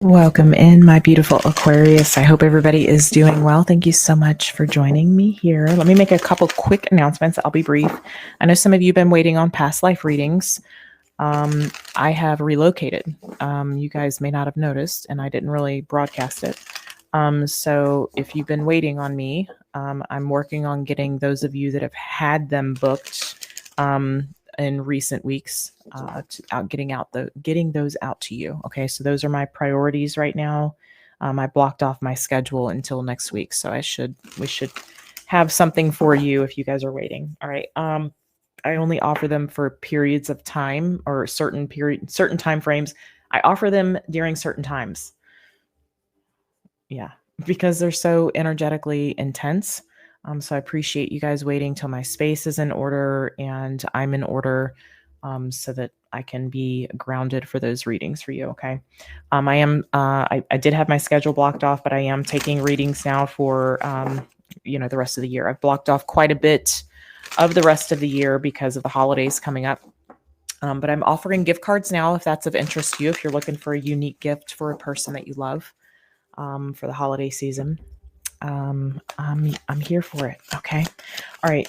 Welcome in, my beautiful Aquarius. I hope everybody is doing well. Thank you so much for joining me here. Let me make a couple quick announcements. I'll be brief. I know some of you have been waiting on past life readings. I have relocated. You guys may not have noticed, and I didn't really broadcast it. So if you've been waiting on me, I'm working on getting those of you that have had them booked in recent weeks, getting those out to you. Okay, so those are my priorities right now. I blocked off my schedule until next week, so we should have something for you if you guys are waiting. All right. I only offer them for periods of time or certain time frames. I offer them during certain times. Yeah, because they're so energetically intense. So I appreciate you guys waiting till my space is in order and I'm in order, so that I can be grounded for those readings for you. Okay. I did have my schedule blocked off, but I am taking readings now for, the rest of the year. I've blocked off quite a bit of the rest of the year because of the holidays coming up. But I'm offering gift cards now if that's of interest to you, if you're looking for a unique gift for a person that you love, for the holiday season. I'm here for it. Okay. All right.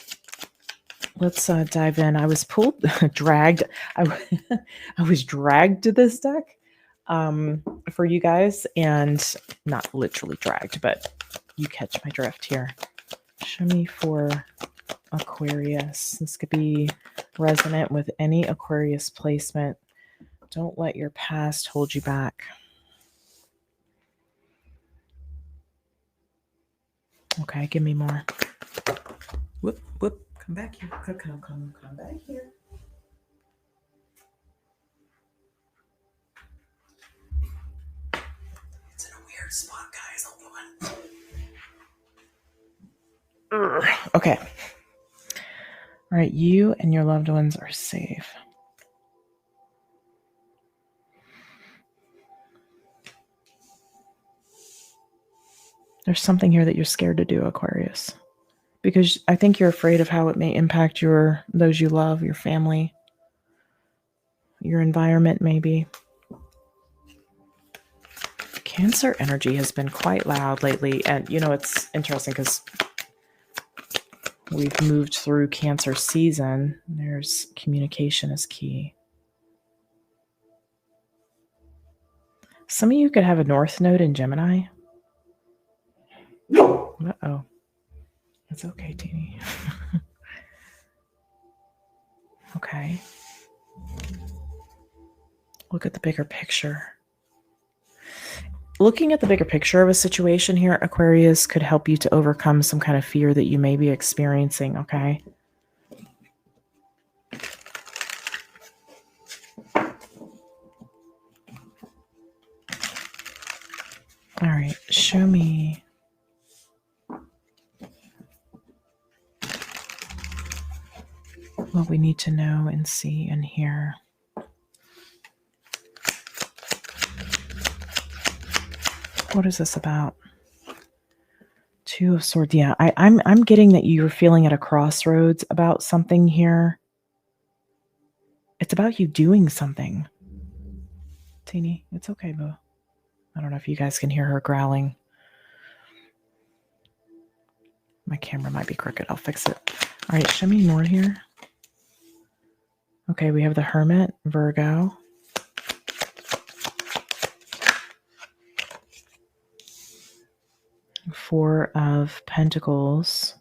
Let's dive in. I was dragged. I was dragged to this deck for you guys, and not literally dragged, but you catch my drift here. Show me for Aquarius. This could be resonant with any Aquarius placement. Don't let your past hold you back. Okay, give me more. Whoop. Come back here. Come back here. It's in a weird spot, guys. Hold on. Okay. All right, you and your loved ones are safe. There's something here that you're scared to do, Aquarius, because I think you're afraid of how it may impact those you love, your family, your environment, maybe. Cancer energy has been quite loud lately, and it's interesting because we've moved through Cancer season. There's communication is key. Some of you could have a North Node in Gemini. Uh-oh. It's okay, Teeny. Okay. Look at the bigger picture. Looking at the bigger picture of a situation here, Aquarius, could help you to overcome some kind of fear that you may be experiencing, okay? All right, show me what we need to know and see and hear. What is this about? Two of Swords. Yeah, I'm getting that you're feeling at a crossroads about something here. It's about you doing something. Teeny, it's okay, boo. I don't know if you guys can hear her growling. My camera might be crooked. I'll fix it. All right, show me more here. Okay, we have the Hermit, Virgo. Four of Pentacles.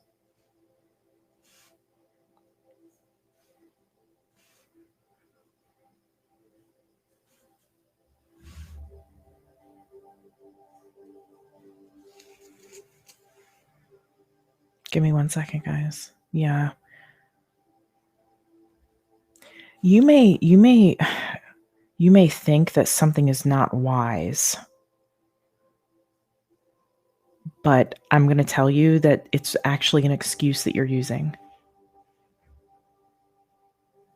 Give me 1 second, guys. Yeah. You may think that something is not wise, but I'm going to tell you that it's actually an excuse that you're using.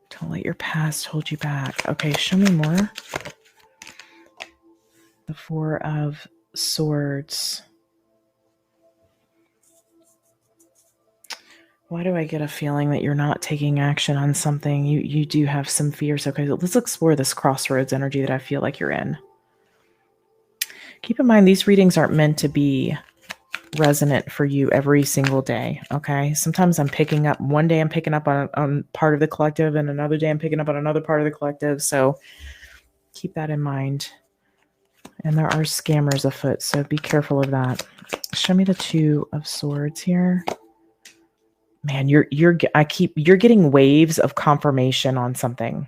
Don't let your past hold you back. Okay, show me more. The Four of Swords. Why do I get a feeling that you're not taking action on something? You do have some fears. Okay, let's explore this crossroads energy that I feel like you're in. Keep in mind, these readings aren't meant to be resonant for you every single day. Okay. Sometimes I'm picking up, one day I'm picking up on part of the collective, and another day I'm picking up on another part of the collective. So keep that in mind. And there are scammers afoot, so be careful of that. Show me the Two of Swords here. Man, you're getting waves of confirmation on something.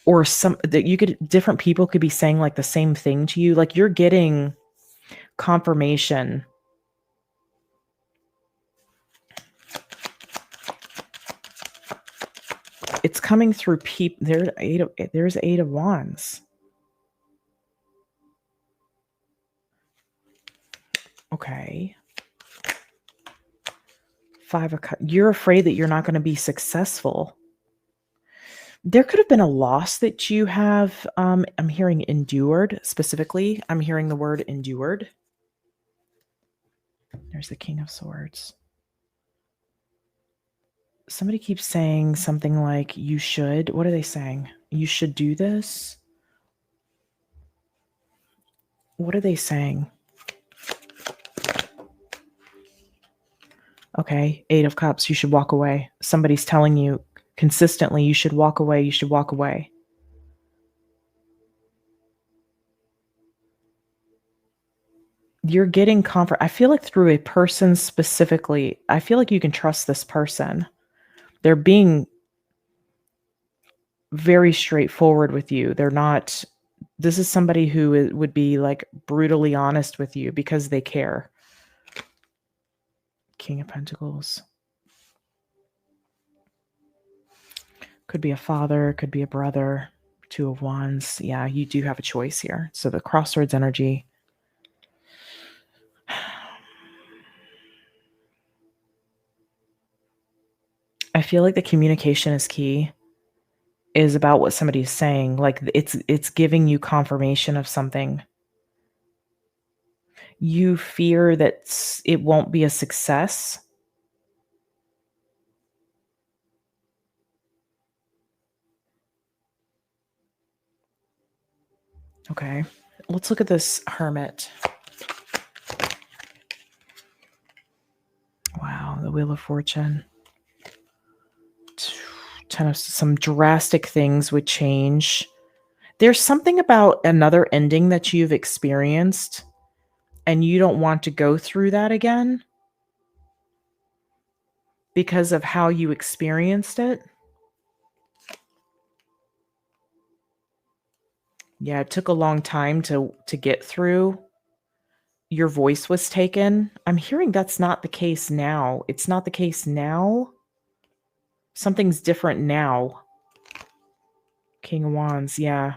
Or different people could be saying like the same thing to you. Like you're getting confirmation. It's coming through people. There's Eight of Wands. Okay. Five of Cups. You're afraid that you're not going to be successful. There could have been a loss that you have. I'm hearing endured specifically. I'm hearing the word endured. There's the King of Swords. Somebody keeps saying something like, you should. What are they saying? You should do this. What are they saying? Okay, Eight of Cups. You should walk away. Somebody's telling you consistently, you should walk away. You should walk away. You're getting comfort. I feel like through a person specifically, I feel like you can trust this person. They're being very straightforward with you. They're not, this is somebody who would be like brutally honest with you because they care. King of Pentacles. Could be a father, could be a brother. Two of Wands. Yeah, you do have a choice here. So the crossroads energy. I feel like the communication is key, is about what somebody's saying. Like it's giving you confirmation of something. You fear that it won't be a success. Okay, let's look at this Hermit. Wow, the Wheel of Fortune. Some drastic things would change. There's something about another ending that you've experienced and you don't want to go through that again because of how you experienced it. Yeah, it took a long time to get through. Your voice was taken. I'm hearing that's not the case now. It's not the case now. Something's different now. King of Wands, yeah.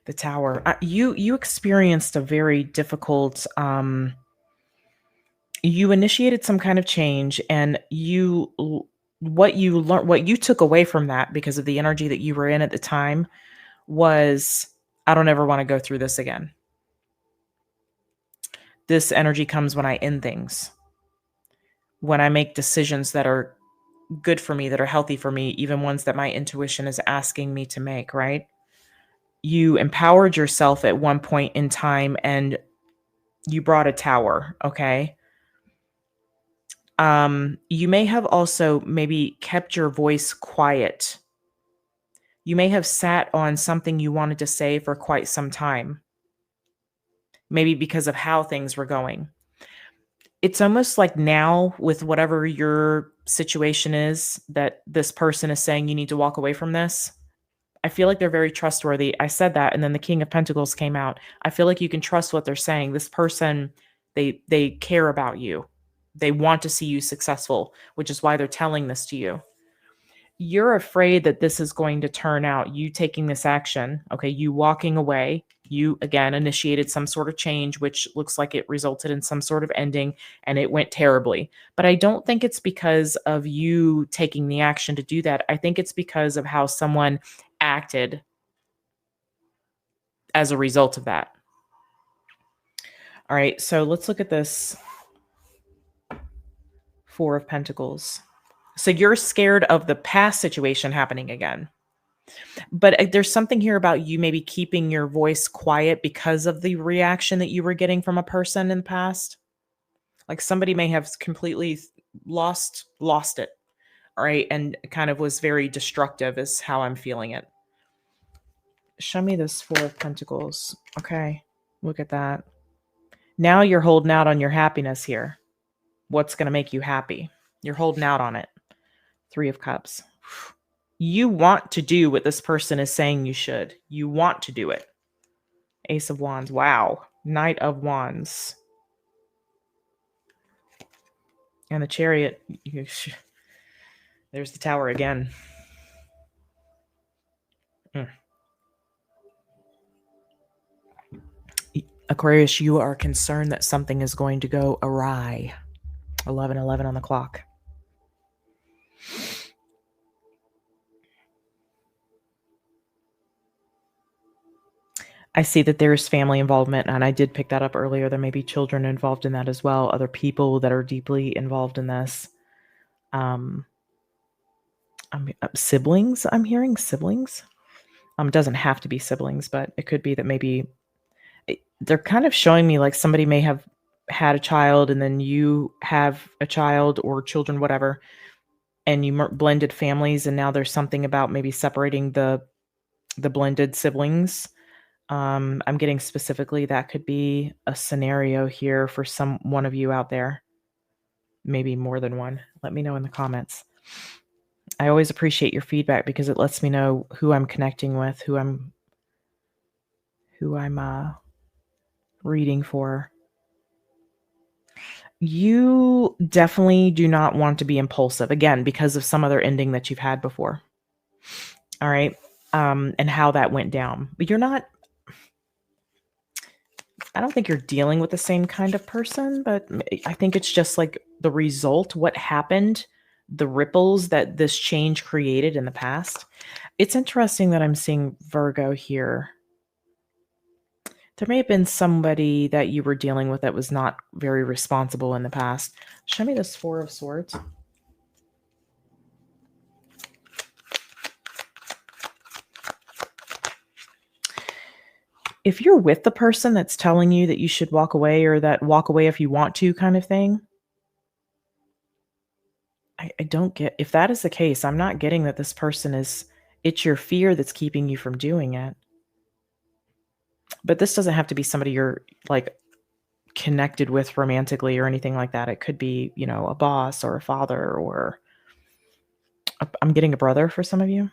The Tower. You experienced a very difficult you initiated some kind of change, and what you learned, what you took away from that because of the energy that you were in at the time was, I don't ever want to go through this again. This energy comes when I end things, when I make decisions that are good for me, that are healthy for me, even ones that my intuition is asking me to make, right? You empowered yourself at one point in time and you brought a tower, okay? You may have also maybe kept your voice quiet. You may have sat on something you wanted to say for quite some time, maybe because of how things were going. It's almost like now, with whatever your situation is, that this person is saying you need to walk away from this. I feel like they're very trustworthy. I said that, and then the King of Pentacles came out. I feel like you can trust what they're saying. This person, they care about you. They want to see you successful, which is why they're telling this to you. You're afraid that this is going to turn out, you taking this action, okay, you walking away, you again initiated some sort of change, which looks like it resulted in some sort of ending, and it went terribly. But I don't think it's because of you taking the action to do that. I think it's because of how someone acted as a result of that. All right, so let's look at this Four of Pentacles. So you're scared of the past situation happening again. But there's something here about you maybe keeping your voice quiet because of the reaction that you were getting from a person in the past. Like somebody may have completely lost it, right? And kind of was very destructive is how I'm feeling it. Show me this Four of Pentacles. Okay. Look at that. Now you're holding out on your happiness here. What's going to make you happy? You're holding out on it. Three of Cups. You want to do what this person is saying you should. You want to do it. Ace of Wands. Wow. Knight of Wands. And the Chariot. There's the Tower again. Aquarius, you are concerned that something is going to go awry. 11:11 on the clock. I see that there's family involvement, and I did pick that up earlier. There may be children involved in that as well, other people that are deeply involved in this. Siblings, I'm hearing siblings. Doesn't have to be siblings, but it could be that maybe they're kind of showing me like somebody may have had a child and then you have a child or children, whatever, and you blended families, and now there's something about maybe separating the blended siblings. I'm getting specifically that could be a scenario here for one of you out there. Maybe more than one. Let me know in the comments. I always appreciate your feedback because it lets me know who I'm connecting with, who I'm reading for. You definitely do not want to be impulsive, again, because of some other ending that you've had before. All right. And how that went down. But you're not, I don't think you're dealing with the same kind of person, but I think it's just like the result, what happened, the ripples that this change created in the past. It's interesting that I'm seeing Virgo here. There may have been somebody that you were dealing with that was not very responsible in the past. Show me this Four of Swords. If you're with the person that's telling you that you should walk away, or that walk away if you want to kind of thing, I don't get, if that is the case, I'm not getting that this person is, it's your fear that's keeping you from doing it. But this doesn't have to be somebody you're like connected with romantically or anything like that. It could be, a boss or a father, or I'm getting a brother for some of you,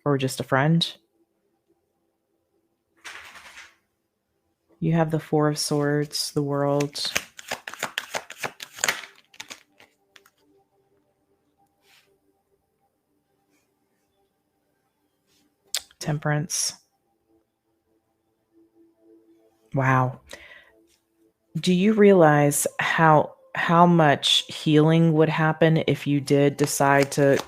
or just a friend. You have the Four of Swords, the World. Temperance. Wow. Do you realize how much healing would happen if you did decide to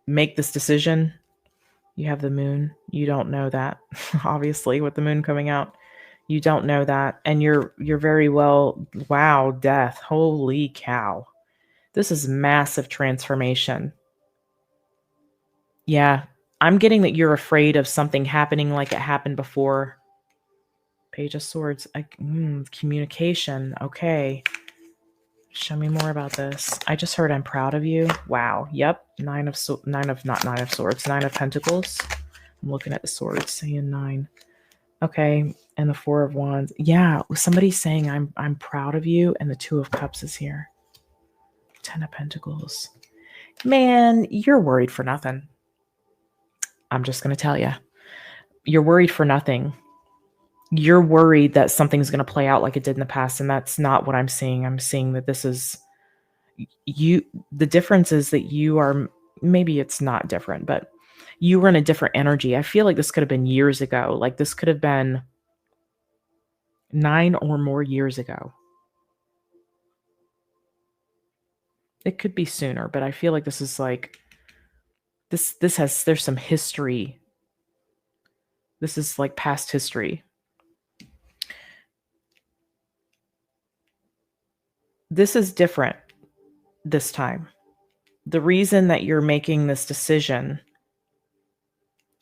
make this decision? You have the Moon. You don't know that, obviously, with the Moon coming out. You don't know that. And you're very well, wow, Death. Holy cow. This is massive transformation. Yeah. I'm getting that you're afraid of something happening like it happened before. Page of Swords. Communication. Okay. Show me more about this. I just heard I'm proud of you. Wow. Yep. Nine of Swords. 9 of Pentacles. I'm looking at the swords, saying 9. Okay. And the Four of Wands. Yeah. Somebody's saying I'm proud of you. And the Two of Cups is here. 10 of Pentacles. Man, you're worried for nothing. I'm just going to tell you. You're worried for nothing. You're worried that something's going to play out like it did in the past, and that's not what I'm seeing. I'm seeing that this is you. The difference is that you are, maybe it's not different, but you were in a different energy. I feel like this could have been years ago. Like this could have been 9 or more years ago. It could be sooner, but I feel like this is like there's some history. This is like past history. This is different this time. The reason that you're making this decision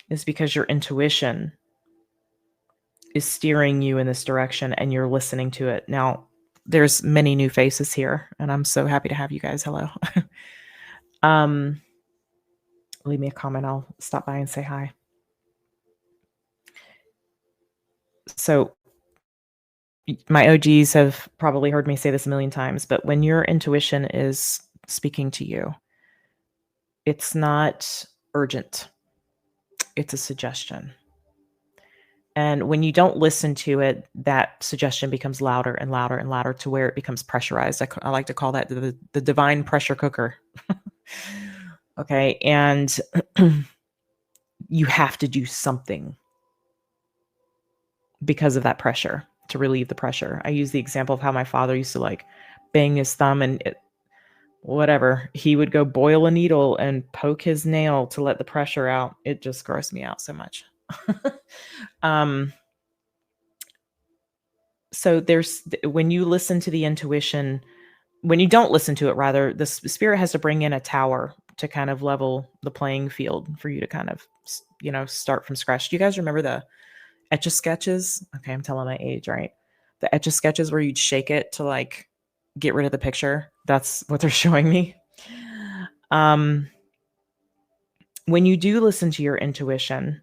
is because your intuition is steering you in this direction and you're listening to it. Now, there's many new faces here, and I'm so happy to have you guys. Hello. Leave me a comment. I'll stop by and say hi. So my OGs have probably heard me say this a million times, but when your intuition is speaking to you, it's not urgent. It's a suggestion. And when you don't listen to it, that suggestion becomes louder and louder and louder to where it becomes pressurized. I like to call that the divine pressure cooker. Okay. And you have to do something because of that pressure to relieve the pressure. I use the example of how my father used to like bang his thumb and whatever. He would go boil a needle and poke his nail to let the pressure out. It just grossed me out so much. So when you listen to the intuition, when you don't listen to it, rather, the spirit has to bring in a tower to kind of level the playing field for you to kind of, start from scratch. Do you guys remember the Etch-a-Sketches? Okay, I'm telling my age, right? The Etch-a-Sketches where you'd shake it to like get rid of the picture. That's what they're showing me. When you do listen to your intuition,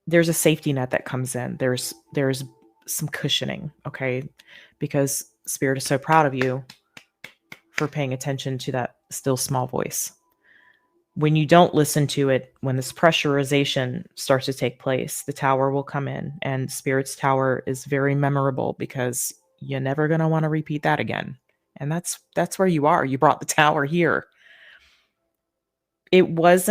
there's a safety net that comes in. There's some cushioning, okay? Because Spirit is so proud of you for paying attention to that still small voice. When you don't listen to it, when this pressurization starts to take place, the tower will come in, and Spirit's tower is very memorable because you're never going to want to repeat that again. And that's where you are. You brought the tower here. It was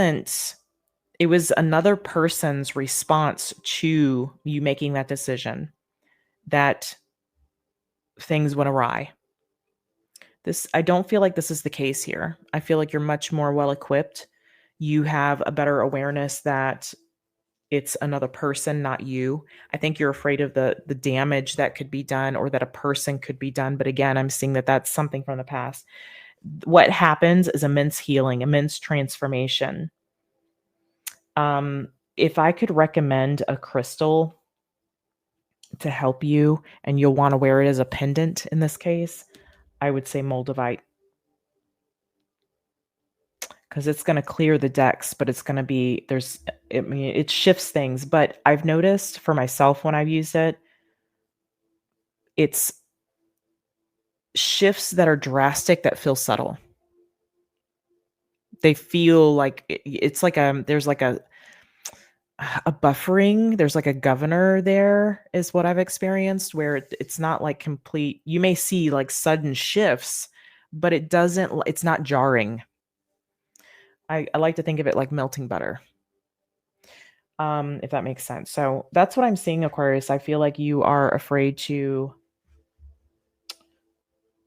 another person's response to you making that decision that things went awry. I don't feel like this is the case here. I feel like you're much more well equipped. You have a better awareness that it's another person, not you. I think you're afraid of the damage that could be done or that a person could be done. But again, I'm seeing that that's something from the past. What happens is immense healing, immense transformation. If I could recommend a crystal to help you, and you'll want to wear it as a pendant in this case, I would say Moldavite. Because it's going to clear the decks, but it's going to be, it shifts things. But I've noticed for myself when I've used it, it's shifts that are drastic that feel subtle. They feel like it's like there's like a buffering, there's like a governor there is what I've experienced, where it's not like complete. You may see like sudden shifts, but it's not jarring. I like to think of it like melting butter, if that makes sense. So that's what I'm seeing, Aquarius. I feel like you are afraid to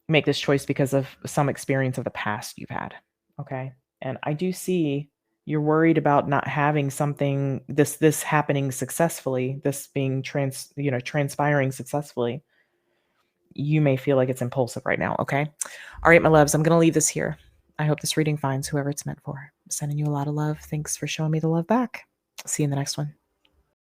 make this choice because of some experience of the past you've had. Okay. And I do see you're worried about not having something, this happening successfully, this being transpiring successfully. You may feel like it's impulsive right now. Okay. All right, my loves, I'm going to leave this here. I hope this reading finds whoever it's meant for. I'm sending you a lot of love. Thanks for showing me the love back. See you in the next one.